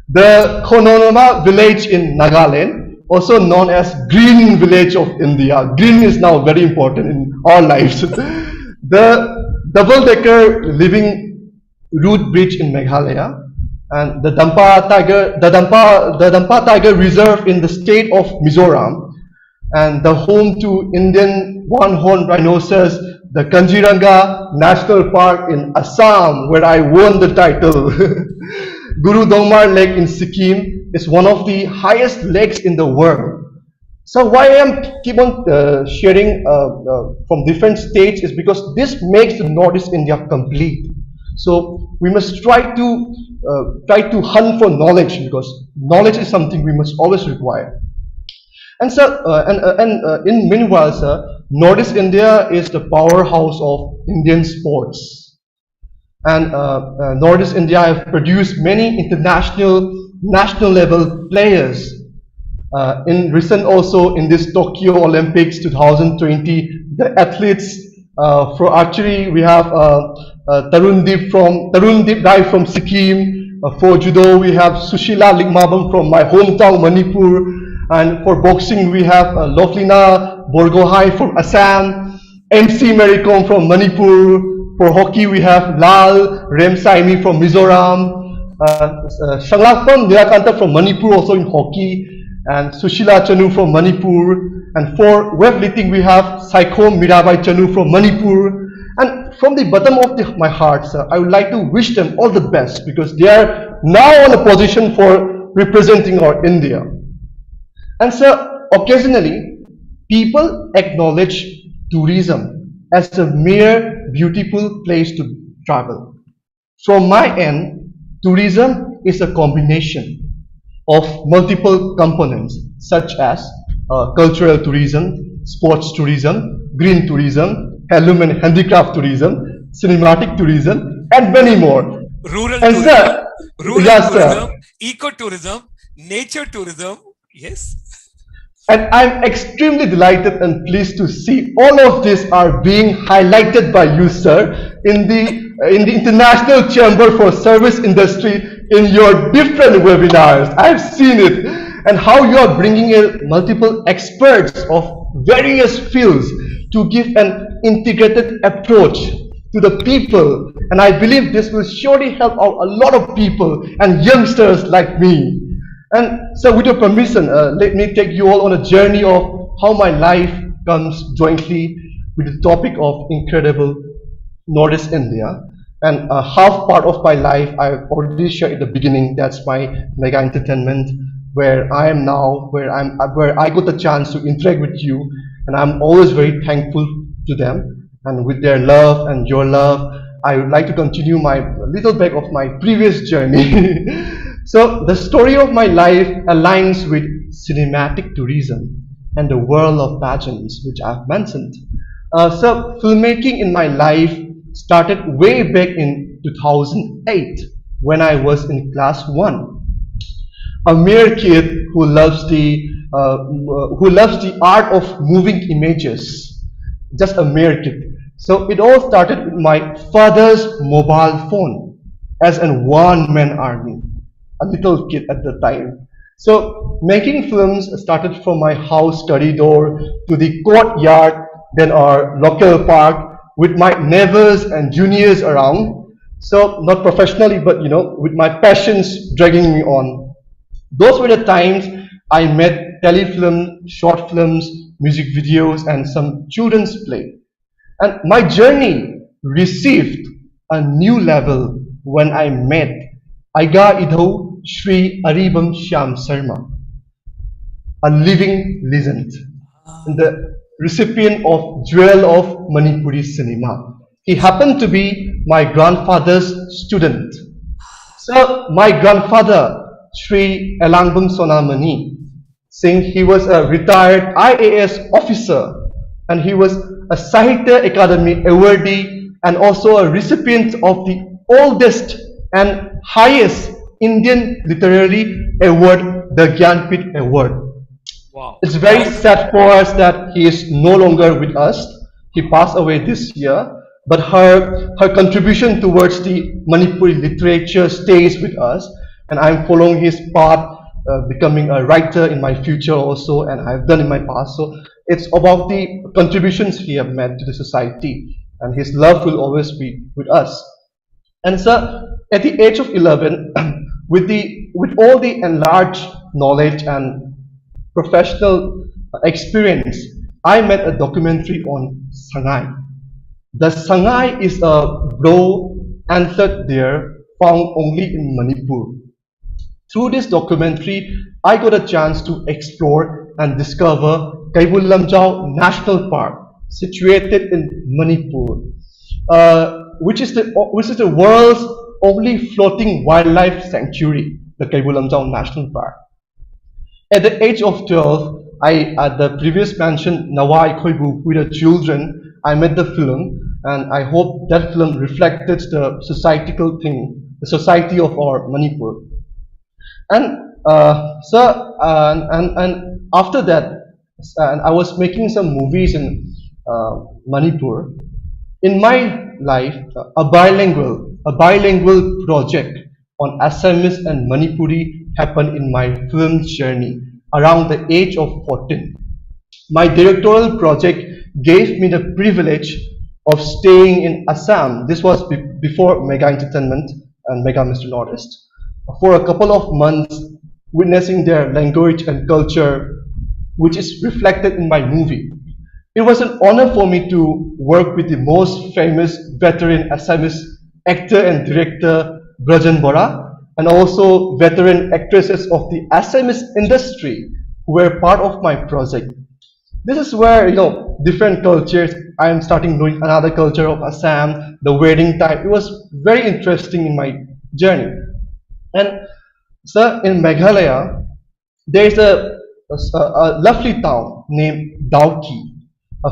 The Kononoma village in Nagaland, also known as Green Village of India. Green is now very important in our lives. The double-decker living root bridge in Meghalaya, and the Dampa Tiger Reserve in the state of Mizoram, and the home to Indian one-horned rhinoceros, the Kanjiranga National Park in Assam, where I won the title. Guru Dongmar Lake in Sikkim is one of the highest lakes in the world. So why I am keep on sharing from different states is because this makes the Northeast India complete. So we must try to hunt for knowledge, because knowledge is something we must always require. And so in meanwhile, sir, Northeast India is the powerhouse of Indian sports. And Northeast India have produced many international, national level players. In recent also in this Tokyo Olympics 2020, the athletes for archery we have Tarundeep Rai from Sikkim. For judo we have Sushila Ligmabam from my hometown Manipur, and for boxing we have Loflina Borgohai from Assam, MC Maricom from Manipur. For hockey we have Lal Remsaimi from Mizoram, Shanglakpan Nirakanta from Manipur also in hockey, and Sushila Chanu from Manipur. And for weightlifting we have Saikom Mirabai Chanu from Manipur. And from the bottom of my heart, sir, I would like to wish them all the best, because they are now in a position for representing our India. And sir, occasionally people acknowledge tourism as a mere beautiful place to travel. From my end, tourism is a combination of multiple components such as cultural tourism, sports tourism, green tourism, handloom and handicraft tourism, cinematic tourism, and many more. Rural and tourism, sir, rural yes, tourism, sir. ecotourism, nature tourism. Yes. And I'm extremely delighted and pleased to see all of this are being highlighted by you, sir, in the International Chamber for Service Industry in your different webinars. I've seen it, and how you are bringing in multiple experts of various fields to give an integrated approach to the people. And I believe this will surely help out a lot of people and youngsters like me. And so with your permission, let me take you all on a journey of how my life comes jointly with the topic of incredible Northeast India. And half part of my life I've already shared at the beginning. That's my mega entertainment, where I am now, where I got the chance to interact with you, and I'm always very thankful to them. And with their love and your love, I would like to continue my little bit of my previous journey. So the story of my life aligns with cinematic tourism and the world of pageants, which I've mentioned. So filmmaking in my life started way back in 2008 when I was in class 1. A mere kid who loves the art of moving images, just a mere kid. So it all started with my father's mobile phone as a one-man army. A little kid at the time. So making films started from my house study door to the courtyard, then our local park, with my neighbors and juniors around. So not professionally, but with my passions dragging me on. Those were the times I met telefilm, short films, music videos, and some children's play. And my journey received a new level when I met Aiga Idho Sri Aribam Shyam Sharma, a living legend, the recipient of Jewel of Manipuri cinema. He happened to be my grandfather's student. So my grandfather, Sri Elangbam Sonamani, saying he was a retired IAS officer and he was a Sahitya Academy awardee and also a recipient of the oldest and highest Indian literary award, the Gyanpith Award. Wow. It's very sad for us that he is no longer with us. He passed away this year, but her contribution towards the Manipuri literature stays with us, and I'm following his path, becoming a writer in my future also, and I've done in my past. So it's about the contributions he have made to the society, and his love will always be with us. And so, at the age of 11, with all the enlarged knowledge and professional experience, I made a documentary on Sangai. The Sangai is a brow-anthered deer found only in Manipur. Through this documentary, I got a chance to explore and discover Kaibul Lamjau National Park, situated in Manipur, which is the world's only floating wildlife sanctuary, the Kaibul Lamjau National Park. At the age of 12, at the previous mentioned Nouwa Eikhoibu with the children, I made the film, and I hope that film reflected the societal thing, the society of our Manipur. And and after that, I was making some movies in Manipur. In my life, a bilingual project on Assamese and Manipuri happened in my film journey around the age of 14. My directorial project gave me the privilege of staying in Assam. This was before Mega Entertainment and Mega Mister Northeast, for a couple of months, witnessing their language and culture, which is reflected in my movie. It was an honor for me to work with the most famous veteran Assamese actor and director Brajen Borah, and also veteran actresses of the Assamese industry who were part of my project. This is where, different cultures, I am starting knowing another culture of Assam, the wedding time. It was very interesting in my journey. And so in Meghalaya, there is a lovely town named Dauki.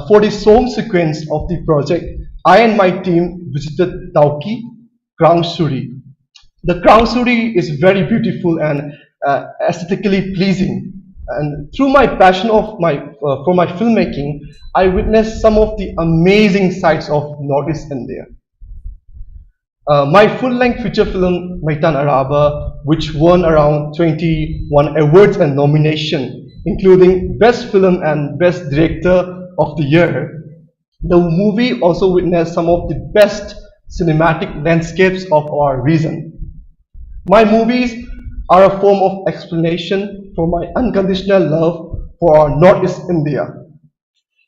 For the song sequence of the project, I and my team visited Dauki, Krang Suri. The Krang Suri is very beautiful and aesthetically pleasing. And through my passion for my filmmaking, I witnessed some of the amazing sights of Northeast India. My full-length feature film, Meitan Araba, which won around 21 awards and nominations, including Best Film and Best Director of the Year. The movie also witnessed some of the best cinematic landscapes of our region. My movies are a form of explanation for my unconditional love for our Northeast India.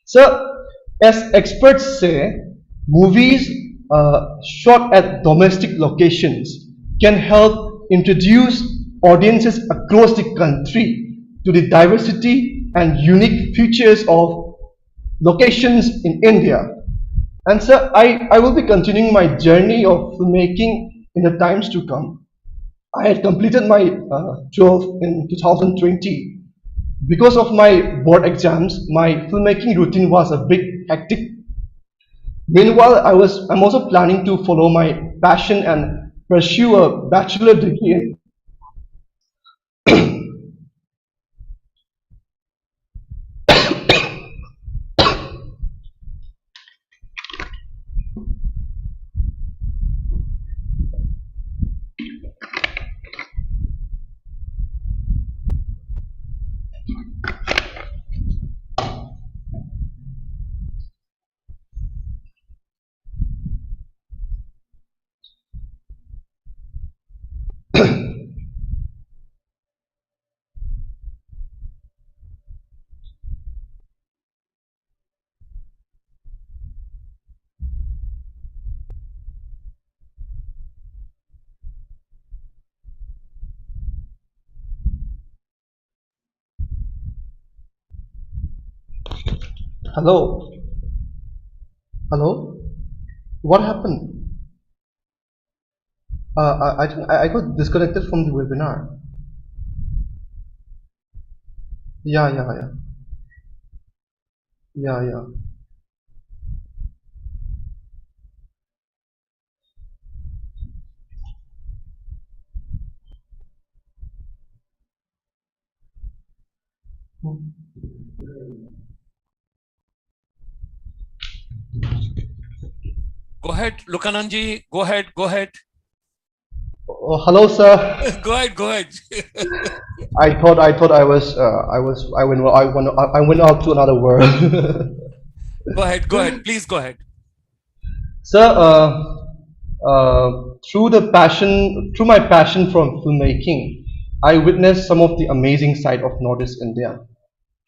So, as experts say, movies shot at domestic locations can help introduce audiences across the country to the diversity and unique features of locations in India. And so I will be continuing my journey of filmmaking in the times to come. I had completed my 12 in 2020. Because of my board exams, my filmmaking routine was a bit hectic. Meanwhile, I'm also planning to follow my passion and pursue a bachelor degree in Hello? Hello? What happened? I think I got disconnected from the webinar. Yeah, yeah, yeah. Yeah, yeah. Go ahead, Lukanandji. Go ahead. Go ahead. Oh, hello, sir. Go ahead. Go ahead. I went out to another world. Go ahead. Go ahead. Please go ahead. Sir, through my passion from filmmaking, I witnessed some of the amazing side of Northeast India,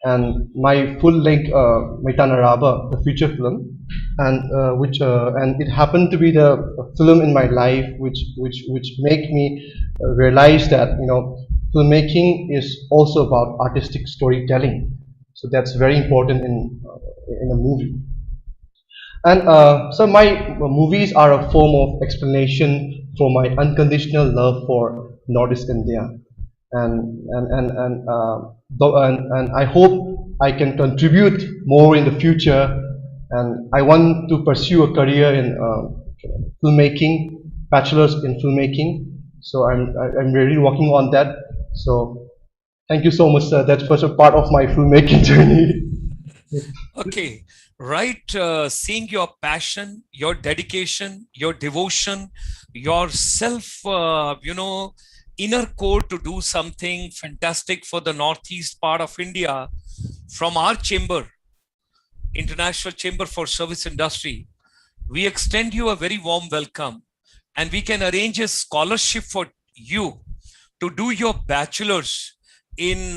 and my full-length Meitan Araba, the feature film, and it happened to be the film in my life which make me realize that filmmaking is also about artistic storytelling. So that's very important in a movie. And so my movies are a form of explanation for my unconditional love for Northeast India, and I hope I can contribute more in the future. And I want to pursue a career in filmmaking, bachelor's in filmmaking. So I'm really working on that. So thank you so much, sir. That was a part of my filmmaking journey. Okay, right. Seeing your passion, your dedication, your devotion, your self, inner core to do something fantastic for the Northeast part of India from our chamber, International Chamber for Service Industry, we extend you a very warm welcome, and we can arrange a scholarship for you to do your bachelor's in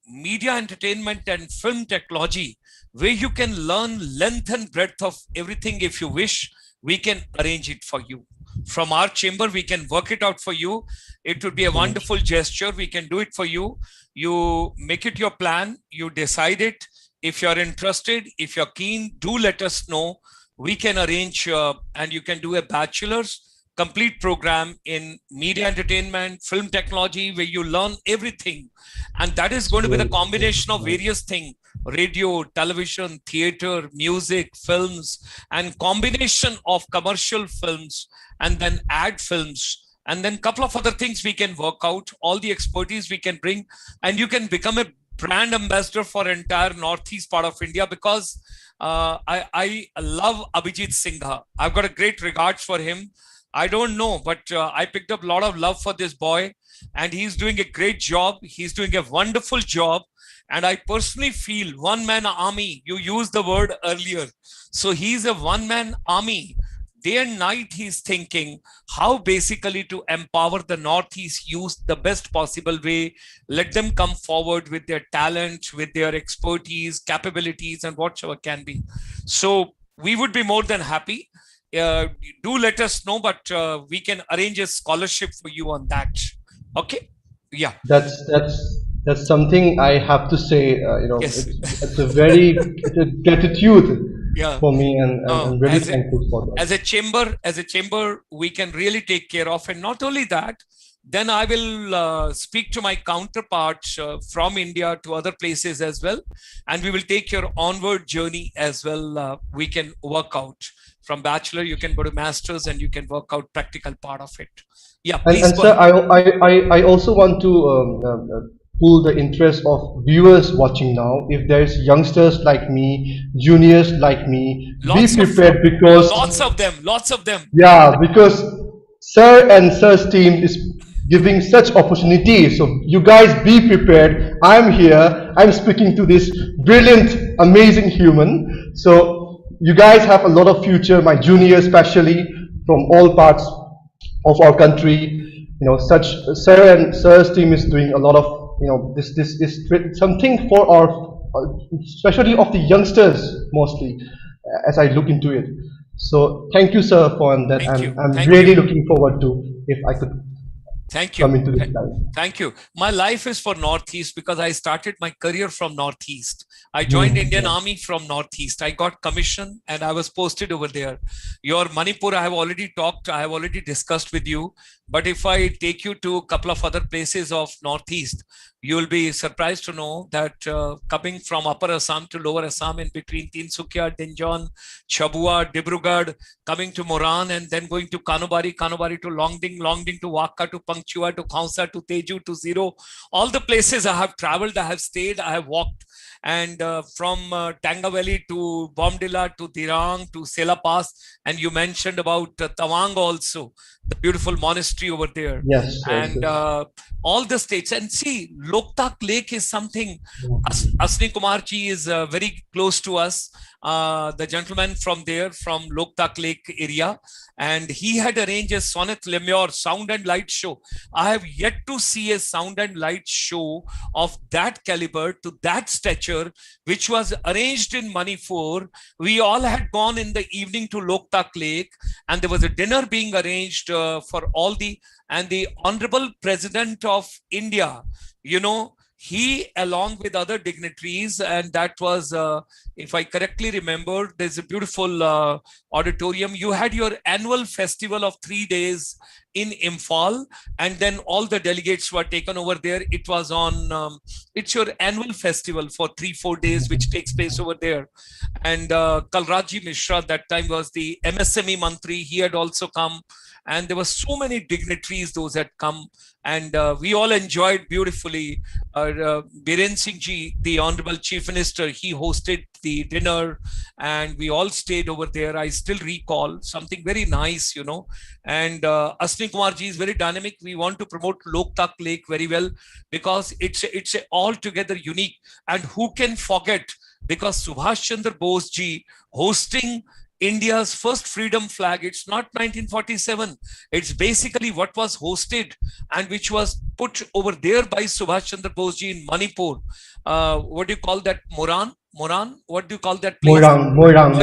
media entertainment and film technology, where you can learn length and breadth of everything. If you wish, we can arrange it for you. From our chamber, we can work it out for you. It would be a wonderful gesture. We can do it for you. You make it your plan. You decide it. If you're interested, if you're keen, do let us know. We can arrange and you can do a bachelor's complete program in media entertainment, film technology, where you learn everything. And that is going to be the combination of various things: radio, television, theater, music, films, and combination of commercial films, and then ad films, and then a couple of other things we can work out, all the expertise we can bring, and you can become a brand ambassador for entire Northeast part of India, because I love Abhijit Singha. I've got a great regards for him. I don't know, but I picked up a lot of love for this boy, and he's doing a great job. He's doing a wonderful job. And I personally feel one-man army. You used the word earlier. So he's a one-man army. Day and night, he's thinking how basically to empower the Northeast youth the best possible way. Let them come forward with their talent, with their expertise, capabilities, and whatever can be. So we would be more than happy. Do let us know, but we can arrange a scholarship for you on that. Okay? Yeah. That's something I have to say. Yes. It's a very gratitude for me, and I'm really thankful for that. As a chamber, we can really take care of, and not only that, then I will speak to my counterparts from India to other places as well, and we will take your onward journey as well. We can work out from bachelor, you can go to masters, and you can work out practical part of it. Yeah, please. And sir, I also want to pull the interest of viewers watching now. If there's youngsters like me, juniors like me, be prepared, because lots of them. Yeah, because sir and sir's team is giving such opportunities. So you guys be prepared. I'm here. I'm speaking to this brilliant, amazing human. So you guys have a lot of future. My juniors, especially from all parts of our country. Such sir and sir's team is doing a lot of. This is something for our, especially of the youngsters mostly, as I look into it. So thank you, sir, for that, and I'm really looking forward to if I could Thank you. come into this life? Thank you. My life is for Northeast because I started my career from Northeast. I joined Indian Army from Northeast. I got commission and I was posted over there. Your Manipur, I have already talked, I have already discussed with you. But if I take you to a couple of other places of Northeast, you will be surprised to know that coming from Upper Assam to Lower Assam, in between Tinsukia, Dinjon, Chabua, Dibrugarh, coming to Moran, and then going to Kanubari, Kanubari to Longding, Longding to Wakka, to Pangchua, to Khaunsa, to Teju, to Zero. All the places I have traveled, I have stayed, I have walked. And from Tanga Valley to Bomdila to Dirang to Sela Pass. And you mentioned about Tawang also, the beautiful monastery over there. Yes. And all the states. And see, Loktak Lake is something, Asni Kumarji is very close to us. The gentleman from there, from Loktak Lake area, and he had arranged a Sonnet Lemure sound and light show. I have yet to see a sound and light show of that caliber, to that stature, which was arranged in Manipur. We all had gone in the evening to Loktak Lake, and there was a dinner being arranged for all and the Honorable President of India, you know, he, along with other dignitaries, and that was, if I correctly remember, there's a beautiful auditorium. You had your annual festival of 3 days in Imphal, and then all the delegates were taken over there. It was on, it's your annual festival for 3-4 days, which takes place over there. And Kalraji Mishra, that time was the MSME Mantri, he had also come. And there were so many dignitaries, those had come, and we all enjoyed beautifully. Biren Singh Ji, the Honorable Chief Minister, he hosted the dinner, and we all stayed over there. I still recall something very nice, you know. And Asni Kumar Ji is very dynamic. We want to promote Loktak Lake very well because it's altogether unique. And who can forget? Because Subhash Chandra Bose Ji hosting India's first freedom flag, it's not 1947, it's basically what was hosted and which was put over there by Subhash Chandra Bose Ji in Manipur. What do you call that? Moran? What do you call that place? Moirang.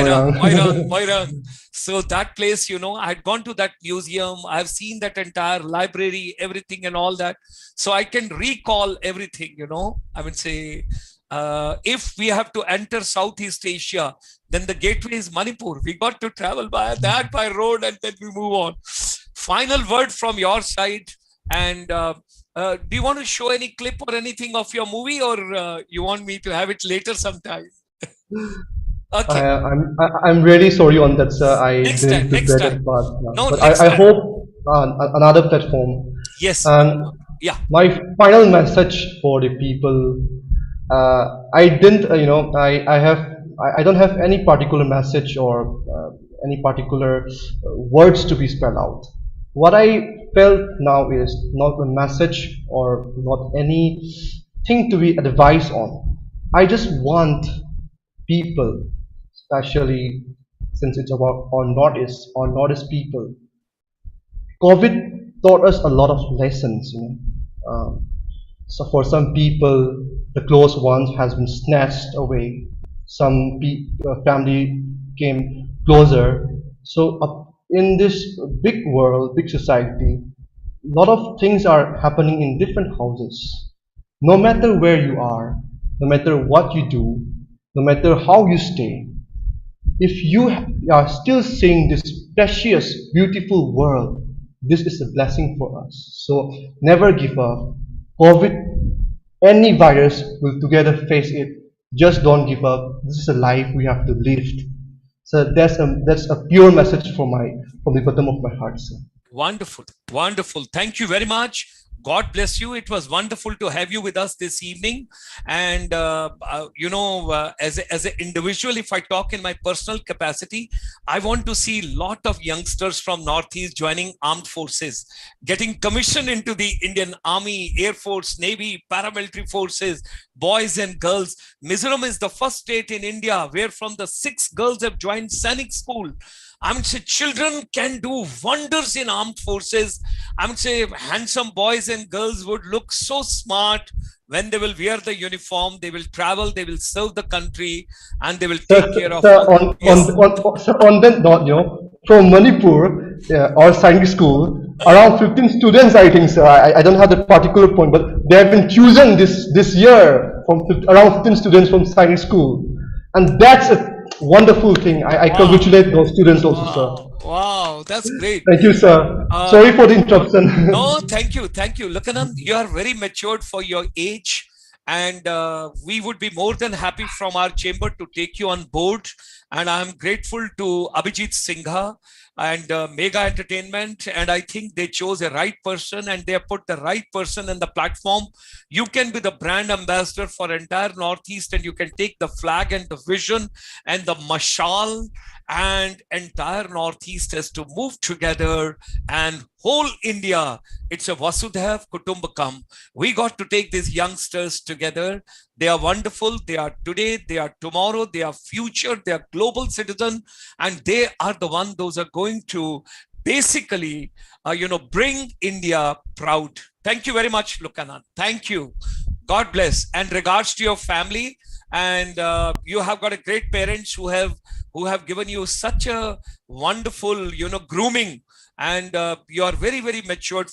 So that place, you know, I had gone to that museum, I have seen that entire library, everything and all that. So I can recall everything, you know. I would say, if we have to enter Southeast Asia, then the gateway is Manipur. We got to travel by road, and then we move on. Final word from your side. And do you want to show any clip or anything of your movie, or you want me to have it later sometime? Okay. I'm really sorry on that, sir. Next time. No, but I hope another platform. Yes. Yeah. My final message for the people. I didn't, you know, I don't have any particular message or any particular words to be spelled out. What I felt now is not a message or not anything to be advised on. I just want people, especially since it's about our Northeast people. COVID taught us a lot of lessons, you know. So for some people, the close ones has been snatched away. Some family came closer. So in this big world, big society, a lot of things are happening in different houses. No matter where you are, no matter what you do, no matter how you stay, if you are still seeing this precious, beautiful world, this is a blessing for us. So never give up. COVID, any virus will together face it. Just don't give up. This is a life we have to live. So that's a pure message from the bottom of my heart, sir. Wonderful, wonderful. Thank you very much. God bless you. It was wonderful to have you with us this evening. And, you know, as an individual, if I talk in my personal capacity, I want to see a lot of youngsters from Northeast joining armed forces, getting commissioned into the Indian Army, Air Force, Navy, paramilitary forces, boys and girls. Mizoram is the first state in India where from the 6 girls have joined Sainik school. I would say children can do wonders in armed forces. I would say handsome boys and girls would look so smart when they will wear the uniform. They will travel, they will serve the country, and they will take care of. On that note, you know, from Manipur, our Sangai school, around 15 students, I think, sir. I don't have the particular point, but they have been chosen this year from around 15 students from Cine school. And that's a wonderful thing. I Wow. congratulate those students also, sir. Wow, that's great. Thank you, sir. Sorry for the interruption. No, thank you. Thank you. Lukanand, you are very matured for your age. And we would be more than happy from our chamber to take you on board. And I'm grateful to Abhijit Singha and Mega Entertainment. And I think they chose a right person and they have put the right person in the platform. You can be the brand ambassador for entire Northeast and you can take the flag and the vision and the mashal, and entire Northeast has to move together and whole India. It's a Vasudhaiv Kutumbakam. We got to take these youngsters together. They are wonderful. They are today, they are tomorrow, they are future, they are global citizen, and they are the one those are going to basically, bring India proud. Thank you very much, Lukanand. Thank you. God bless. And regards to your family, and you have got a great parents who have given you such a wonderful, grooming, and you are very, very matured